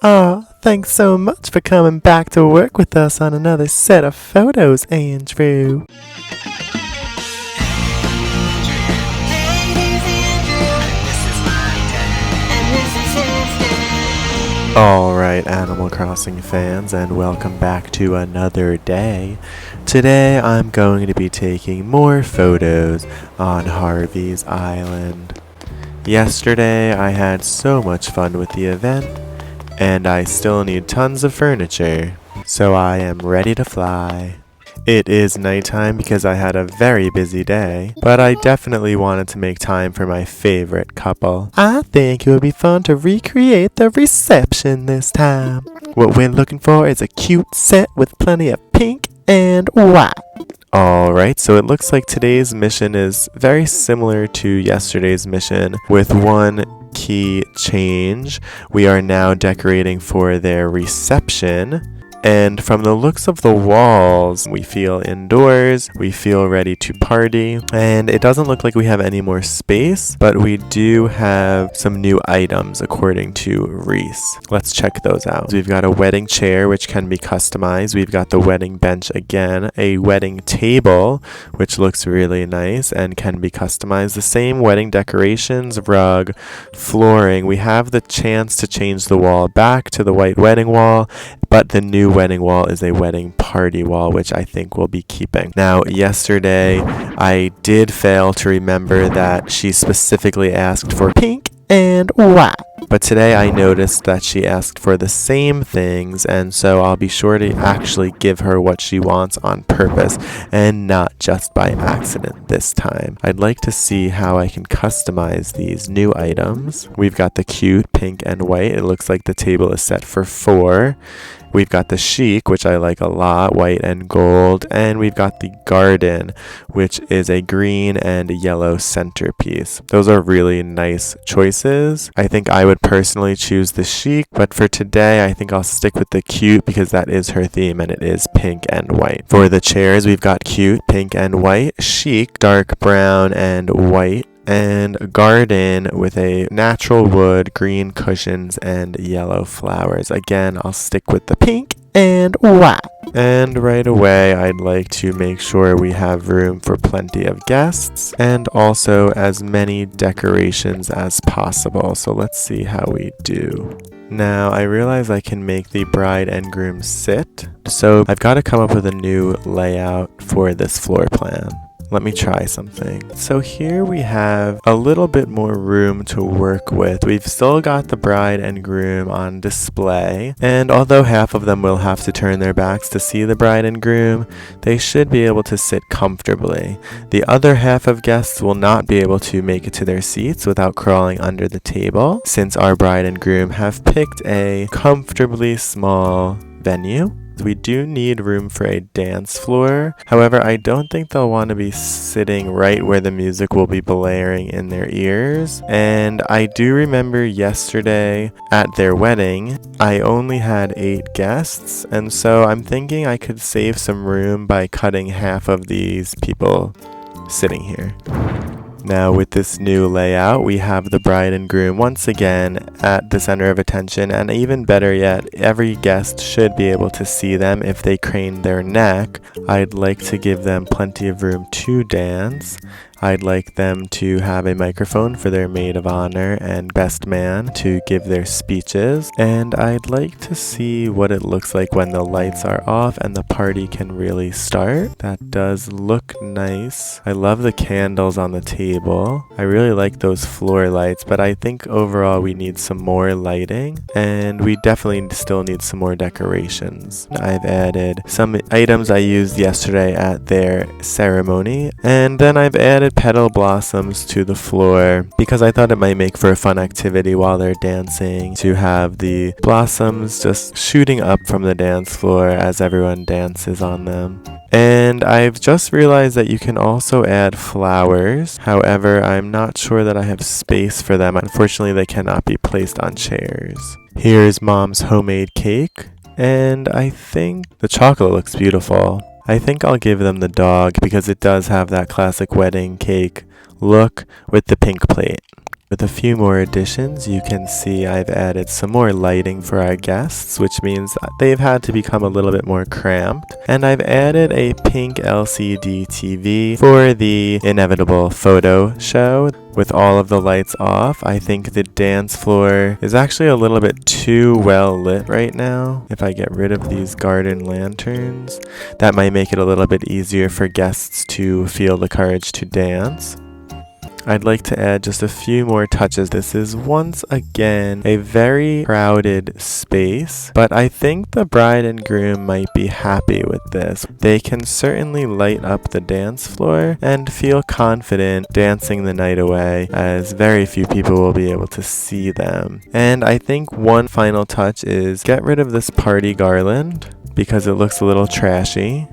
Thanks so much for coming back to work with us on another set of photos, Andrew. Alright, Animal Crossing fans, and welcome back to another day. Today I'm going to be taking more photos on Harvey's Island. Yesterday I had so much fun with the event, and I still need tons of furniture, so I am ready to fly. It is nighttime because I had a very busy day, but I definitely wanted to make time for my favorite couple. I think it would be fun to recreate the reception this time. What we're looking for is a cute set with plenty of pink and white. Alright, so it looks like today's mission is very similar to yesterday's mission, with one key change. We are now decorating for their reception. And from the looks of the walls, we feel indoors, we feel ready to party, and it doesn't look like we have any more space, but we do have some new items according to Reese. Let's check those out. We've got a wedding chair, which can be customized. We've got the wedding bench again, a wedding table, which looks really nice and can be customized. The same wedding decorations, rug, flooring. We have the chance to change the wall back to the white wedding wall, but the new wedding wall is a wedding party wall, which I think we'll be keeping. Now, yesterday, I did fail to remember that she specifically asked for pink and white. But today I noticed that she asked for the same things, and so I'll be sure to actually give her what she wants on purpose and not just by accident this time. I'd like to see how I can customize these new items. We've got the cute pink and white. It looks like the table is set for 4. We've got the chic, which I like a lot, white and gold, and we've got the garden, which is a green and yellow centerpiece. Those are really nice choices. I think I would personally choose the chic, but for today, I think I'll stick with the cute because that is her theme and it is pink and white. For the chairs, we've got cute, pink and white, chic, dark brown and white, and garden with a natural wood, green cushions, and yellow flowers. Again, I'll stick with the pink and white. And right away, I'd like to make sure we have room for plenty of guests and also as many decorations as possible. So let's see how we do. Now, I realize I can make the bride and groom sit, so I've got to come up with a new layout for this floor plan. Let me try something. So here we have a little bit more room to work with. We've still got the bride and groom on display, and although half of them will have to turn their backs to see the bride and groom, they should be able to sit comfortably. The other half of guests will not be able to make it to their seats without crawling under the table, since our bride and groom have picked a comfortably small venue. We do need room for a dance floor. However, I don't think they'll want to be sitting right where the music will be blaring in their ears. And I do remember yesterday at their wedding, I only had 8 guests. And so I'm thinking I could save some room by cutting half of these people sitting here. Now with this new layout, we have the bride and groom once again at the center of attention, and even better yet, every guest should be able to see them if they crane their neck. I'd like to give them plenty of room to dance. I'd like them to have a microphone for their maid of honor and best man to give their speeches, and I'd like to see what it looks like when the lights are off and the party can really start. That does look nice. I love the candles on the table. I really like those floor lights, but I think overall we need some more lighting, and we definitely still need some more decorations. I've added some items I used yesterday at their ceremony, and then I've added petal blossoms to the floor because I thought it might make for a fun activity while they're dancing, to have the blossoms just shooting up from the dance floor as everyone dances on them. And I've just realized that you can also add flowers. However, I'm not sure that I have space for them. Unfortunately, they cannot be placed on chairs. Here's Mom's homemade cake, and I think the chocolate looks beautiful. I think I'll give them the dog because it does have that classic wedding cake look with the pink plate. With a few more additions, you can see I've added some more lighting for our guests, which means they've had to become a little bit more cramped. And I've added a pink LCD TV for the inevitable photo show. With all of the lights off, I think the dance floor is actually a little bit too well lit right now. If I get rid of these garden lanterns, that might make it a little bit easier for guests to feel the courage to dance. I'd like to add just a few more touches. This is once again a very crowded space, but I think the bride and groom might be happy with this. They can certainly light up the dance floor and feel confident dancing the night away, as very few people will be able to see them. And I think one final touch is get rid of this party garland because it looks a little trashy.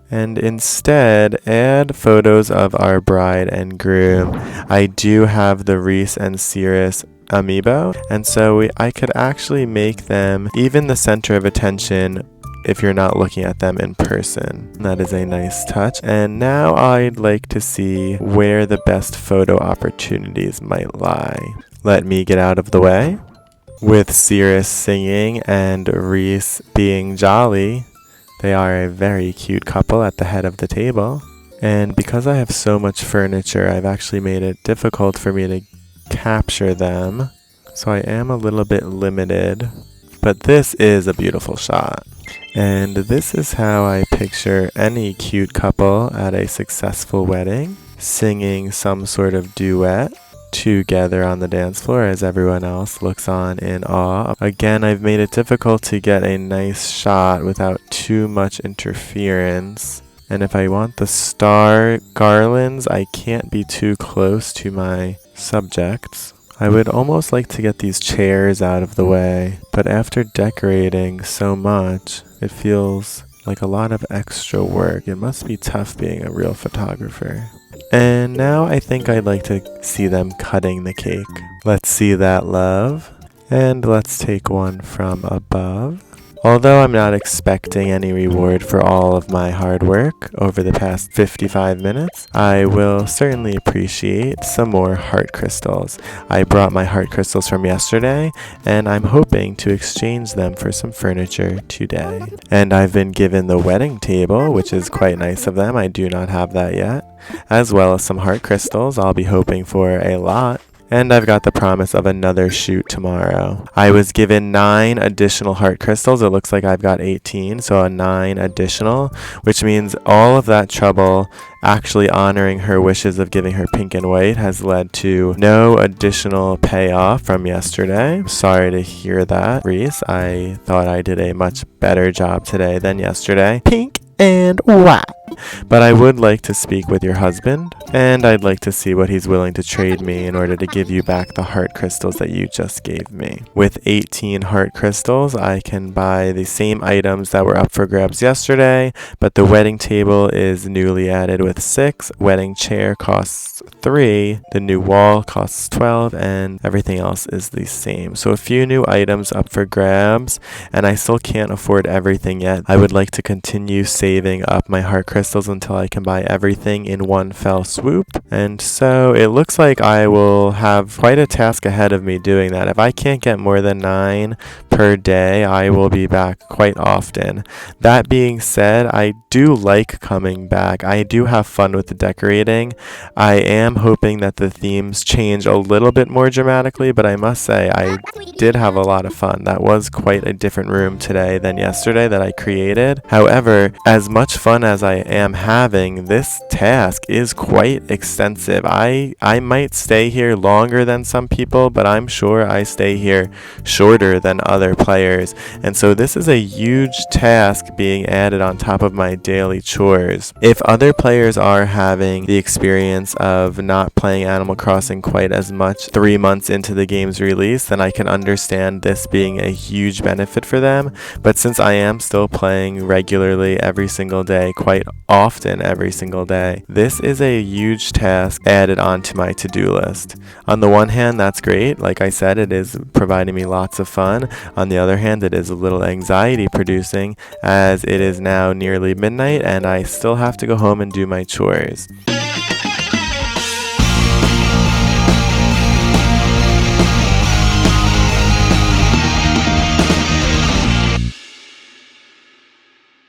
And instead, add photos of our bride and groom. I do have the Reese and Cirrus amiibo, and so I could actually make them even the center of attention if you're not looking at them in person. That is a nice touch. And now I'd like to see where the best photo opportunities might lie. Let me get out of the way. With Cirrus singing and Reese being jolly, they are a very cute couple at the head of the table. And because I have so much furniture, I've actually made it difficult for me to capture them. So I am a little bit limited. But this is a beautiful shot. And this is how I picture any cute couple at a successful wedding, singing some sort of duet together on the dance floor as everyone else looks on in awe. Again, I've made it difficult to get a nice shot without too much interference. And if I want the star garlands, I can't be too close to my subjects. I would almost like to get these chairs out of the way, but after decorating so much, it feels like a lot of extra work. It must be tough being a real photographer. And now I think I'd like to see them cutting the cake. Let's see that love. And let's take one from above. Although I'm not expecting any reward for all of my hard work over the past 55 minutes, I will certainly appreciate some more heart crystals. I brought my heart crystals from yesterday, and I'm hoping to exchange them for some furniture today. And I've been given the wedding table, which is quite nice of them. I do not have that yet, as well as some heart crystals. I'll be hoping for a lot. And I've got the promise of another shoot tomorrow. I was given 9 additional heart crystals. It looks like I've got 18, so a 9 additional, which means all of that trouble actually honoring her wishes of giving her pink and white has led to no additional payoff from yesterday. Sorry to hear that, Reese. I thought I did a much better job today than yesterday. Pink and white. But I would like to speak with your husband, and I'd like to see what he's willing to trade me in order to give you back the heart crystals that you just gave me. With 18 heart crystals, I can buy the same items that were up for grabs yesterday, but the wedding table is newly added with 6, wedding chair costs 3, the new wall costs 12, and everything else is the same. So a few new items up for grabs, and I still can't afford everything yet. I would like to continue saving up my heart crystals until I can buy everything in one fell swoop. And so it looks like I will have quite a task ahead of me doing that. If I can't get more than 9 per day, I will be back quite often. That being said, I do like coming back. I do have fun with the decorating. I am hoping that the themes change a little bit more dramatically, but I must say I did have a lot of fun. That was quite a different room today than yesterday that I created. However, as much fun as I am having, this task is quite extensive. I might stay here longer than some people, but I'm sure I stay here shorter than other players. And so this is a huge task being added on top of my daily chores. If other players are having the experience of not playing Animal Crossing quite as much 3 months into the game's release, then I can understand this being a huge benefit for them. But since I am still playing regularly every single day, quite often every single day, this is a huge task added onto my to-do list. On the one hand, that's great. Like I said, it is providing me lots of fun. On the other hand, it is a little anxiety producing as it is now nearly midnight and I still have to go home and do my chores.